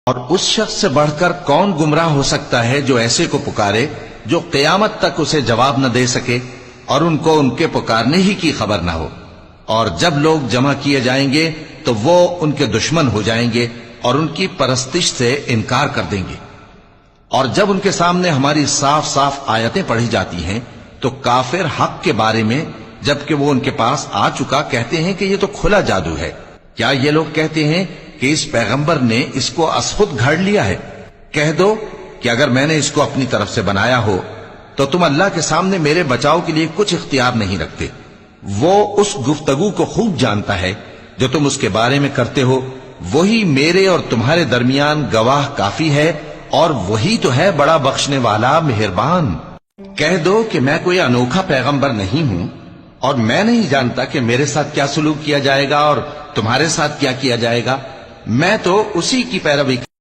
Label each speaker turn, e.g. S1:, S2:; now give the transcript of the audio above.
S1: اور اس شخص سے بڑھ کر کون گمراہ ہو سکتا ہے جو ایسے کو پکارے جو قیامت تک اسے جواب نہ دے سکے اور ان کو ان کے پکارنے ہی کی خبر نہ ہو. اور جب لوگ جمع کیے جائیں گے تو وہ ان کے دشمن ہو جائیں گے اور ان کی پرستش سے انکار کر دیں گے. اور جب ان کے سامنے ہماری صاف صاف آیتیں پڑھی جاتی ہیں تو کافر حق کے بارے میں جبکہ وہ ان کے پاس آ چکا کہتے ہیں کہ یہ تو کھلا جادو ہے. کیا یہ لوگ کہتے ہیں کہ اس پیغمبر نے اس کو از خود گھڑ لیا ہے؟ کہہ دو کہ اگر میں نے اس کو اپنی طرف سے بنایا ہو تو تم اللہ کے سامنے میرے بچاؤ کے لیے کچھ اختیار نہیں رکھتے. وہ اس گفتگو کو خوب جانتا ہے جو تم اس کے بارے میں کرتے ہو. وہی میرے اور تمہارے درمیان گواہ کافی ہے اور وہی تو ہے بڑا بخشنے والا مہربان. کہہ دو کہ میں کوئی انوکھا پیغمبر نہیں ہوں اور میں نہیں جانتا کہ میرے ساتھ کیا سلوک کیا جائے گا اور تمہارے ساتھ کیا کیا جائے گا. میں تو اسی کی پیروی